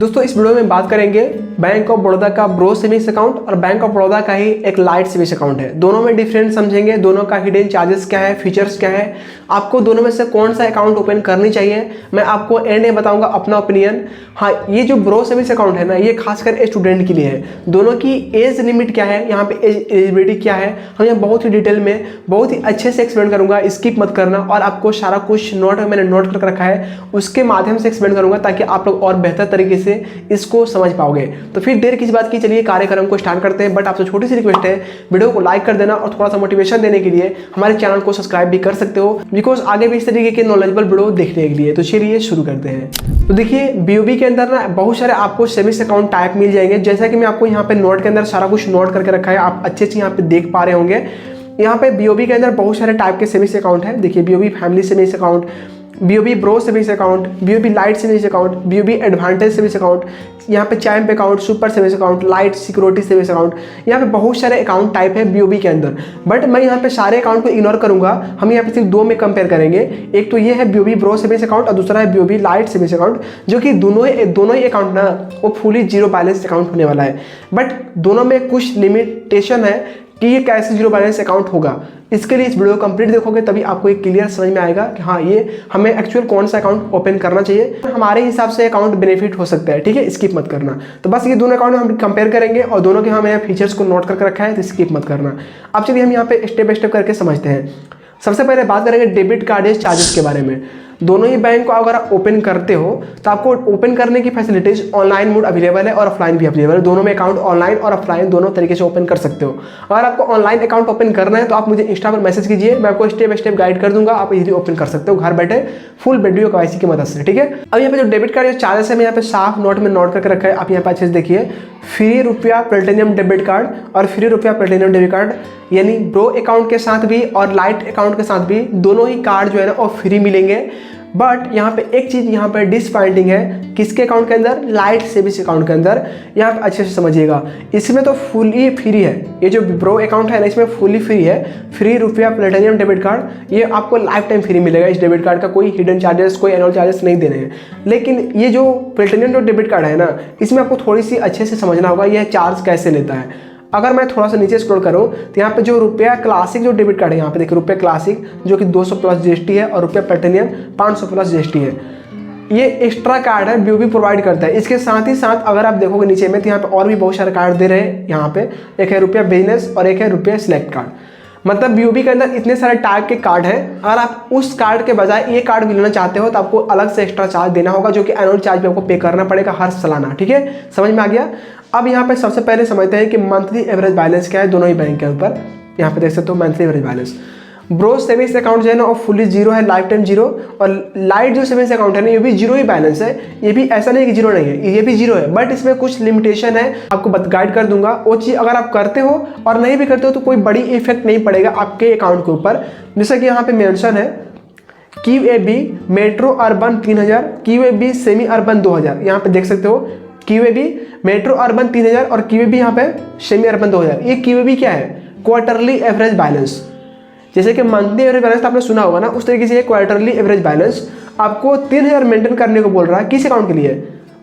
दोस्तों इस वीडियो में बात करेंगे बैंक ऑफ बड़ौदा का ब्रो सेविंग्स अकाउंट और बैंक ऑफ बड़ौदा का ही एक लाइट सेविंग्स अकाउंट है। दोनों में डिफरेंस समझेंगे, दोनों का हिडन चार्जेस क्या है, फीचर्स क्या है, आपको दोनों में से कौन सा अकाउंट ओपन करनी चाहिए, मैं आपको एंड में बताऊंगा अपना ओपिनियन। हाँ, ये जो ब्रो सेविंग्स अकाउंट है ना, ये खासकर स्टूडेंट के लिए है। दोनों की एज लिमिट क्या है, यहाँ पे एलिजिबिलिटी क्या है, हम यहाँ बहुत ही डिटेल में बहुत ही अच्छे से एक्सप्लेन करूंगा, स्किप मत करना। और आपको सारा कुछ मैंने नोट करके रखा है, उसके माध्यम से एक्सप्लेन करूंगा ताकि आप लोग और बेहतर तरीके से इसको समझ पाओगे। तो फिर देर किस बात की, चलिए कार्यक्रम को स्टार्ट करते हैं। बट आपसे छोटी सी रिक्वेस्ट है, वीडियो को लाइक कर देना और थोड़ा सा मोटिवेशन देने के लिए हमारे चैनल को सब्सक्राइब भी कर सकते हो, बिकॉज आगे भी इस तरीके के नॉलेजेबल वीडियो देखने के लिए। तो चलिए शुरू करते हैं। तो देखिए बीओबी के अंदर ना बहुत सारे आपको सेविंग्स अकाउंट टाइप मिल जाएंगे, जैसा कि मैं आपको यहाँ पे नोट के अंदर सारा कुछ नोट करके रखा है, आप अच्छे से यहाँ पे देख पा रहे होंगे। यहाँ पे बीओबी के अंदर बहुत सारे टाइप के सेविंग्स अकाउंट है। देखिए BOB family savings account, BOB bro savings account, BOB light savings account, BOB advantage savings account, यहाँ पे champ account, super savings account, light security savings account, यहाँ पे बहुत सारे अकाउंट टाइप है बीओबी के अंदर। बट मैं यहाँ पे सारे अकाउंट को इग्नोर करूंगा, हम यहाँ पे सिर्फ दो में कंपेयर करेंगे। एक तो ये है बीओबी ब्रो सेविंग्स अकाउंट और दूसरा है बीओबी लाइट सेविंग्स अकाउंट, जो कि दोनों ही अकाउंट ना वो फुली जीरो बैलेंस अकाउंट होने वाला है। बट दोनों में कुछ लिमिटेशन है कि ये कैसे जीरो बैलेंस अकाउंट होगा। इसके लिए इस वीडियो को कंप्लीट देखोगे तभी आपको एक क्लियर समझ में आएगा कि हाँ ये हमें एक्चुअल कौन सा अकाउंट ओपन करना चाहिए, हमारे हिसाब से अकाउंट बेनिफिट हो सकता है। ठीक है, स्किप मत करना। तो बस ये दोनों अकाउंट हम कंपेयर करेंगे और दोनों के हमें फीचर्स को नोट करके रखा है, तो स्किप मत करना। अब चलिए हम यहाँ पे स्टेप बाय स्टेप करके समझते हैं। सबसे पहले बात करेंगे डेबिट कार्ड चार्जेस के बारे में। दोनों ही बैंक को अगर आप ओपन करते हो तो आपको ओपन करने की फैसिलिटीज ऑनलाइन मोड अवेलेबल है और ऑफलाइन भी अवेलेबल है। दोनों में अकाउंट ऑनलाइन और ऑफलाइन दोनों तरीके से ओपन कर सकते हो। अगर आपको ऑनलाइन अकाउंट ओपन करना है तो आप मुझे इंस्टा पर मैसेज कीजिए, मैं आपको स्टेप बाय स्टेप गाइड कर दूंगा, आप इजीली ओपन कर सकते हो घर बैठे फुल वीडियो केवाईसी की मदद से। ठीक है, अब यहाँ पे जो डेबिट कार्ड चार्जेस है मैं यहाँ पे साफ नोट में नोट करके रखा है, आप यहाँ पे अच्छे से देखिए। फ्री रुपया प्लेटिनियम डेबिट कार्ड और फ्री रुपया प्लेटिनियम डेबिट कार्ड, यानी ब्रो अकाउंट के साथ भी और लाइट अकाउंट के साथ भी दोनों ही कार्ड जो है ना वो फ्री मिलेंगे। बट यहाँ पे एक चीज़ यहाँ पे डिसपॉइंटिंग है, किसके अकाउंट के अंदर, लाइट सेविंग्स अकाउंट के अंदर। यहाँ पे अच्छे से समझिएगा, इसमें तो फुली फ्री है, ये जो ब्रो अकाउंट है ना इसमें फुली फ्री है। फ्री रुपया प्लेटिनियम डेबिट कार्ड, ये आपको लाइफ टाइम फ्री मिलेगा। इस डेबिट कार्ड का कोई हिडन चार्जेस, कोई एनुअल चार्जेस नहीं देने हैं। लेकिन ये जो प्लेटिनियम जो डेबिट कार्ड है ना, इसमें आपको थोड़ी सी अच्छे से समझना होगा यह चार्ज कैसे लेता है। अगर मैं थोड़ा सा नीचे स्क्रॉल करूँ तो यहाँ पे जो रुपया क्लासिक जो डेबिट कार्ड है, यहाँ पे देखिए रुपया क्लासिक जो कि 200 प्लस जीएसटी है और रुपया प्लेटिनियम 500 प्लस जीएसटी है। ये एक्स्ट्रा कार्ड है बीओबी प्रोवाइड करता है। इसके साथ ही साथ अगर आप देखोगे नीचे में तो यहाँ पे और भी बहुत सारे कार्ड दे रहे हैं। यहाँ पे एक है रुपया बिजनेस और एक है रुपया सिलेक्ट कार्ड। मतलब बीओबी के अंदर इतने सारे टाइप के कार्ड हैं। अगर आप उस कार्ड के बजाय ये कार्ड भी लेना चाहते हो तो आपको अलग से एक्स्ट्रा चार्ज देना होगा, जो कि एनुअल चार्ज भी आपको पे करना पड़ेगा हर सालाना। ठीक है, समझ में आ गया। अब यहाँ पे सबसे पहले समझते हैं कि मंथली एवरेज बैलेंस क्या है दोनों ही बैंक के ऊपर। यहाँ पे देख सकते हो monthly average balance. Bro savings account जो है ना वो फुली जीरो है, लाइफ टाइम जीरो। और लाइट जो सेविंग्स अकाउंट है ना ये भी जीरो ही बैलेंस है। ये भी ऐसा नहीं कि जीरो नहीं है, ये भी जीरो है, बट इसमें कुछ लिमिटेशन है, आपको गाइड कर दूंगा। वो चीज़ अगर आप करते हो और नहीं भी करते हो तो कोई बड़ी इफेक्ट नहीं पड़ेगा आपके अकाउंट के ऊपर। जैसा कि यहाँ पे मेंशन है QAB metro urban 3000, QAB semi urban 2000। यहाँ पे देख सकते हो QAB मेट्रो अर्बन 3000 और QAB यहाँ पे सेमी अर्बन 2000। ये QAB क्या है, क्वार्टरली एवरेज बैलेंस। जैसे कि मंथली एवरेज बैलेंस आपने सुना होगा ना, उस तरीके से क्वार्टरली एवरेज बैलेंस आपको 3000 मेंटेन करने को बोल रहा है। किस अकाउंट के लिए,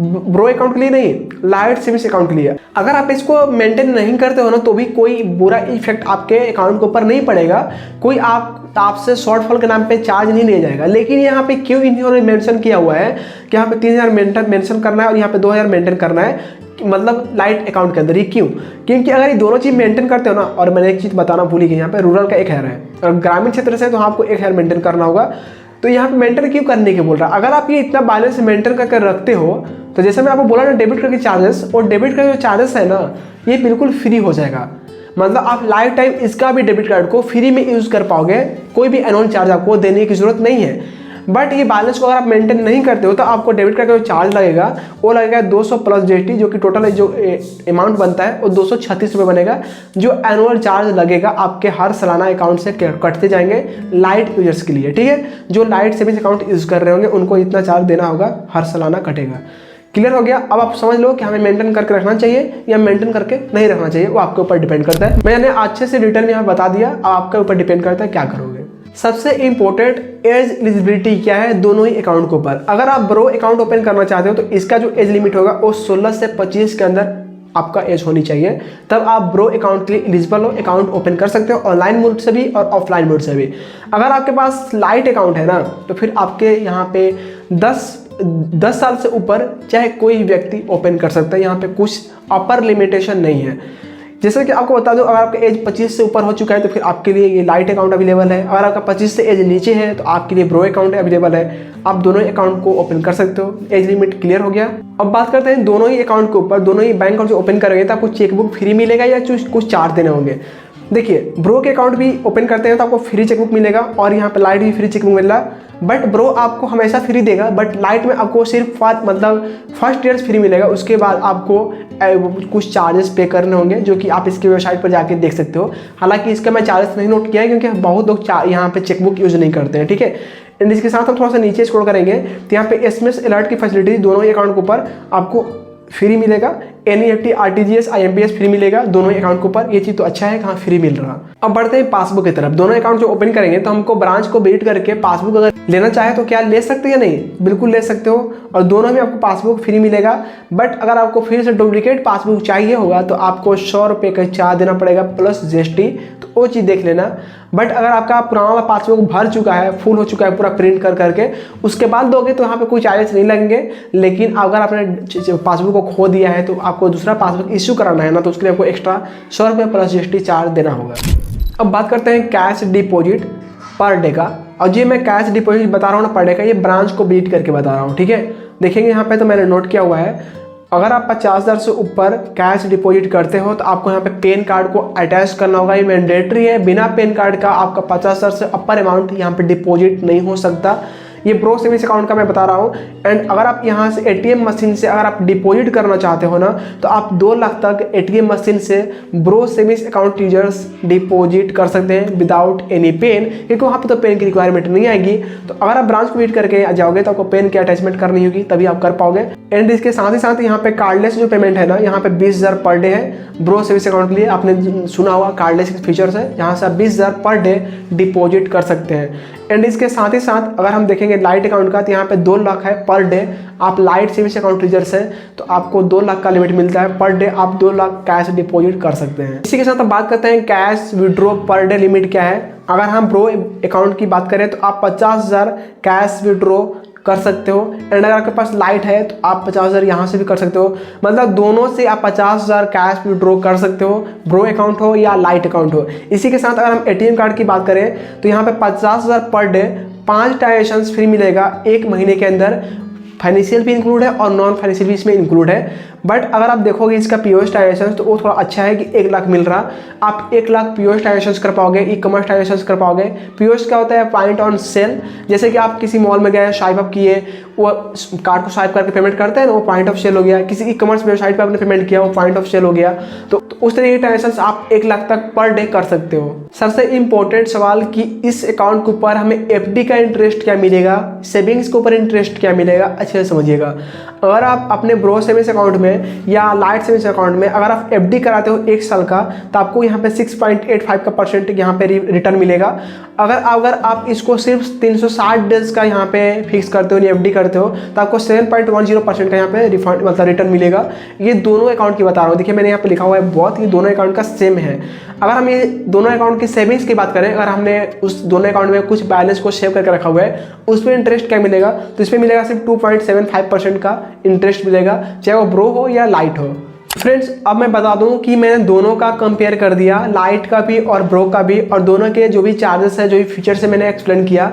ब्रो अकाउंट के लिए नहीं, लाइट सेविंग्स अकाउंट के लिए। अगर आप इसको मेंटेन नहीं करते हो ना तो भी कोई बुरा इफेक्ट आपके अकाउंट के ऊपर नहीं पड़ेगा, कोई आपसे शॉर्टफॉल के नाम पे चार्ज नहीं लिया जाएगा। लेकिन यहाँ पे क्यों इन्होंने मेंशन किया हुआ है कि यहाँ पे 3000 मेंशन करना है और यहाँ पे 2000 मेंटेन करना है, मतलब लाइट अकाउंट के अंदर। ये क्यों, क्योंकि अगर ये दोनों चीज़ मेंटेन करते हो ना, और मैंने एक चीज़ बताना भूली कि यहाँ पे रूरल का 1000 है और ग्रामीण क्षेत्र से तो आपको 1000 मेंटेन करना होगा। तो यहाँ पे मेंटेन क्यों करने के बोल रहा है, अगर आप ये इतना बैलेंस मेंटेन करके रखते हो तो जैसे मैं आपको बोला ना डेबिट कार्ड के चार्जेस, और डेबिट कार्ड जो चार्जेस है ना ये बिल्कुल फ्री हो जाएगा। मतलब आप लाइफ टाइम इसका भी डेबिट कार्ड को फ्री में यूज़ कर पाओगे, कोई भी एनुअल चार्ज आपको देने की जरूरत नहीं है। बट ये बैलेंस को अगर आप मेंटेन नहीं करते हो तो आपको डेबिट कार्ड का जो चार्ज लगेगा वो लगेगा 200 प्लस जीएसटी, जो कि टोटल जो अमाउंट बनता है वो 236 रुपये बनेगा, जो एनुअल चार्ज लगेगा आपके हर सालाना अकाउंट से कटते जाएंगे लाइट यूजर्स के लिए। ठीक है, जो लाइट सेविंग्स अकाउंट यूज़ कर रहे होंगे उनको इतना चार्ज देना होगा, हर सालाना कटेगा। क्लियर हो गया। अब आप समझ लो कि हमें मेंटेन करके रखना चाहिए या मेंटेन करके नहीं रखना चाहिए, वो आपके ऊपर डिपेंड करता है। मैंने अच्छे से डिटेल में यहाँ बता दिया, अब आपके ऊपर डिपेंड करता है क्या करोगे। सबसे इंपॉर्टेंट एज एलिजिबिलिटी क्या है दोनों ही अकाउंट के ऊपर। अगर आप ब्रो अकाउंट ओपन करना चाहते हो तो इसका जो एज लिमिट होगा वो 16 से 25 के अंदर आपका एज होनी चाहिए, तब आप ब्रो अकाउंट के लिए एलिजिबल हो, अकाउंट ओपन कर सकते हो ऑनलाइन मोड से भी और ऑफलाइन मोड से भी। अगर आपके पास लाइट अकाउंट है ना तो फिर आपके यहाँ पे 10 साल से ऊपर चाहे कोई व्यक्ति ओपन कर सकता है, यहाँ पे कुछ अपर लिमिटेशन नहीं है। जैसे कि आपको बता दूं, अगर आपका एज 25 से ऊपर हो चुका है तो फिर आपके लिए ये लाइट अकाउंट अवेलेबल है। अगर आपका 25 से एज नीचे है तो आपके लिए ब्रो अकाउंट अवेलेबल है, आप दोनों ही अकाउंट को ओपन कर सकते हो। एज लिमिट क्लियर हो गया। अब बात करते हैं दोनों ही अकाउंट के ऊपर। दोनों ही बैंक अकाउंट जो ओपन करेंगे तो आपको चेकबुक फ्री मिलेगा या कुछ चार्ज देने होंगे। देखिए, ब्रो के अकाउंट भी ओपन करते हैं तो आपको फ्री चेकबुक मिलेगा और यहाँ पे लाइट भी फ्री चेकबुक मिल रहा है। बट ब्रो आपको हमेशा फ्री देगा, बट लाइट में आपको सिर्फ फर्स्ट ईयर फ्री मिलेगा। उसके बाद आपको कुछ चार्जेस पे करने होंगे जो कि आप इसकी वेबसाइट पर जाके देख सकते हो। हालांकि इसका मैं चार्जेस नहीं नोट किया है क्योंकि बहुत लोग यहाँ पे चेकबुक यूज नहीं करते हैं, ठीक है। एंड इसके साथ हम थोड़ा सा नीचे स्क्रॉल करेंगे तो यहाँ पे SMS अलर्ट की फैसिलिटी दोनों ही अकाउंट के ऊपर आपको फ्री मिलेगा। NEFT RTGS IMPS फ्री मिलेगा दोनों ही अकाउंट के ऊपर। ये चीज़ तो अच्छा है, कहाँ फ्री मिल रहा। अब बढ़ते हैं पासबुक की तरफ। दोनों अकाउंट जो ओपन करेंगे तो हमको ब्रांच को विजिट करके पासबुक अगर लेना चाहे तो क्या ले सकते हैं या नहीं, बिल्कुल ले सकते हो और दोनों में आपको पासबुक फ्री मिलेगा। बट अगर आपको फिर से डुप्लीकेट पासबुक चाहिए होगा तो आपको 100 रुपये का चार्ज देना पड़ेगा प्लस GST, तो वो चीज़ देख लेना। बट अगर आपका पुराना वाला पासबुक भर चुका है, फुल हो चुका है पूरा प्रिंट करके उसके बाद दोगे तो यहाँ पे कोई चार्जेस नहीं लगेंगे। लेकिन अगर आपने पासबुक को खो दिया है तो आपको दूसरा पासबुक इश्यू कराना है ना, तो उसके लिए आपको एक्स्ट्रा 100 रुपये प्लस GST चार्ज देना होगा। अब बात करते हैं कैश डिपॉजिट पर डे का। और ये मैं कैश डिपॉजिट बता रहा हूँ ना पर डे का, ये ब्रांच को विजिट करके बता रहा हूँ, ठीक है। देखेंगे यहाँ पे तो मैंने नोट किया हुआ है, अगर आप 50,000 से ऊपर कैश डिपॉजिट करते हो तो आपको यहाँ पे पैन कार्ड को अटैच करना होगा। ये मैंडेटरी है, बिना पैन कार्ड का आपका 50,000 से अपर अमाउंट यहाँ पे डिपॉजिट नहीं हो सकता। ये ब्रो सेविंग्स अकाउंट का मैं बता रहा हूँ। एंड अगर आप यहाँ से ATM मशीन से अगर आप डिपॉजिट करना चाहते हो ना तो आप 2 लाख तक ATM मशीन से bro savings account users deposit कर सकते हैं विदाउट एनी पेन, क्योंकि वहाँ पे तो पेन की रिक्वायरमेंट नहीं आएगी। तो अगर आप ब्रांच को विजिट करके जाओगे तो आपको पेन की अटैचमेंट करनी होगी, तभी आप कर पाओगे। एंड इसके साथ ही साथ यहाँ पे कार्डलेस जो पेमेंट है ना, यहाँ पे 20,000 पर डे है ब्रो सेविंग्स अकाउंट के लिए। आपने सुना होगा कार्डलेस फीचर्स है, यहाँ से आप 20,000 पर डे डिपॉजिट कर सकते हैं। एंड इसके साथ ही साथ अगर हम देखेंगे लाइट अकाउंट का तो यहाँ पे 2 लाख है पर डे। आप लाइट सेविंग्स अकाउंट यूजर्स हैं तो आपको 2 लाख का लिमिट मिलता है पर डे, आप 2 लाख कैश डिपॉजिट कर सकते हैं। इसी के साथ हम बात करते हैं cash withdraw per day limit क्या है। अगर हम ब्रो अकाउंट की बात करें तो आप 50,000 कैश विड्रॉ कर सकते हो। एंड अगर आपके पास लाइट है तो आप 50,000 यहाँ से भी कर सकते हो। मतलब दोनों से आप 50,000 कैश विड्रॉ कर सकते हो, ब्रो अकाउंट हो या लाइट अकाउंट हो। इसी के साथ अगर हम ATM कार्ड की बात करें तो यहाँ पे 50,000 पर डे 5 ट्रांजेक्शन फ्री मिलेगा 1 महीने के अंदर। फाइनेंशियल भी इंक्लूड है और नॉन फाइनेंशियल भी इसमें इंक्लूड है। बट अगर आप देखोगे इसका POS ट्रांजेक्शन तो वो थोड़ा अच्छा है कि 1 लाख मिल रहा। आप 1 लाख POS ट्रांजेक्शन कर पाओगे, ई-कॉमर्स ट्रांजेक्शन कर पाओगे। POS क्या होता है, पॉइंट ऑन सेल। जैसे कि आप किसी मॉल में गए, स्वाइप अप किए, वो कार्ड को स्वाइप करके पेमेंट करते हैं ना, वो पॉइंट ऑफ सेल हो गया। किसी ई-कॉमर्स वेबसाइट पर आपने पेमेंट किया, वो पॉइंट ऑफ सेल हो गया। तो उस तरह के ट्रांजेक्शन आप 1 लाख तक पर डे कर सकते हो। सबसे इंपॉर्टेंट सवाल कि इस अकाउंट के ऊपर हमें FD का इंटरेस्ट क्या मिलेगा, सेविंग्स के ऊपर इंटरेस्ट क्या मिलेगा, अच्छे से समझिएगा। अगर आप अपने ब्रो सेविंग्स अकाउंट में या लाइट सेविंग्स अकाउंट में अगर आप FD कराते हो 1 साल का तो आपको यहाँ पे 6.85% यहाँ पे रिटर्न मिलेगा। अगर आप इसको सिर्फ 360 डेज का यहाँ पे फिक्स करते हो, FD करते हो तो आपको 7.10% का यहाँ पे रिफंड मतलब रिटर्न मिलेगा। ये दोनों अकाउंट की बता रहा हूँ, देखिए मैंने यहाँ पे लिखा हुआ है बहुत, ये दोनों अकाउंट का सेम है। अगर हम ये दोनों अकाउंट की सेविंग्स की बात करें, अगर हमने उस दोनों अकाउंट में कुछ बैलेंस को सेव करके रखा हुआ है, उस पर इंटरेस्ट क्या मिलेगा, तो इसमें मिलेगा सिर्फ 2.75% का इंटरेस्ट मिलेगा, चाहे वो ब्रो हो या लाइट हो। फ्रेंड्स, अब मैं बता दूं कि मैंने दोनों का कंपेयर कर दिया, लाइट का भी और ब्रो का भी, और दोनों के जो भी चार्जेस है, जो भी फीचर्स है मैंने एक्सप्लेन किया।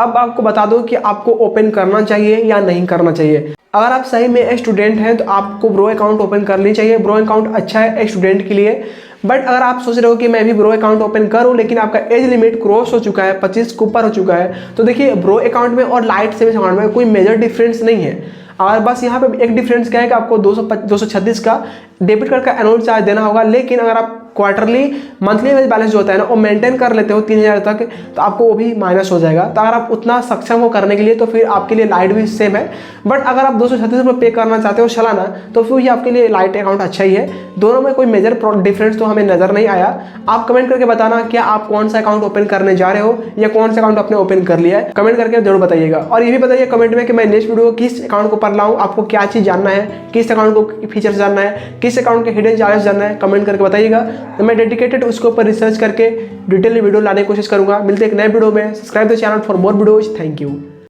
अब आपको बता दूं कि आपको ओपन करना चाहिए या नहीं करना चाहिए। अगर आप सही में एक स्टूडेंट हैं तो आपको ब्रो अकाउंट ओपन करनी चाहिए। ब्रो अकाउंट अच्छा है एक स्टूडेंट के लिए। बट अगर आप सोच रहे हो कि मैं भी ब्रो अकाउंट ओपन करूं लेकिन आपका एज लिमिट क्रॉस हो चुका है, 25 के ऊपर हो चुका है, तो देखिए ब्रो अकाउंट में और लाइट सेविंग्स अकाउंट में कोई मेजर डिफरेंस नहीं है। और बस यहाँ पे एक डिफरेंस क्या है कि आपको 236 का डेबिट कार्ड का एनुअल चार्ज देना होगा। लेकिन अगर आप क्वार्टरली मंथली बैलेंस जो होता है ना वो मेंटेन कर लेते हो 3,000 तक, तो आपको वो भी माइनस हो जाएगा। तो अगर आप उतना सक्षम हो करने के लिए तो फिर आपके लिए लाइट भी सेम है। बट अगर आप 236 रुपये पे करना चाहते हो सालाना तो फिर ये आपके लिए लाइट अकाउंट अच्छा ही है। दोनों में कोई मेजर डिफरेंस तो हमें नजर नहीं आया। आप कमेंट करके बताना क्या आप कौन सा अकाउंट ओपन करने जा रहे हो या कौन सा अकाउंट आपने ओपन कर लिया है, कमेंट करके जरूर बताइएगा। और ये भी बताइए कमेंट में कि मैं नेक्स्ट वीडियो किस अकाउंट को पर लाऊं, आपको क्या चीज जानना है, किस अकाउंट को फीचर्स जानना है, किस अकाउंट के हिडन चार्जेस जानना है, कमेंट करके बताइएगा। तो मैं डेडिकेटेड उसके ऊपर रिसर्च करके डिटेल वीडियो लाने की कोशिश करूंगा। मिलते हैं एक नए वीडियो में। Subscribe the channel for more videos. Thank you.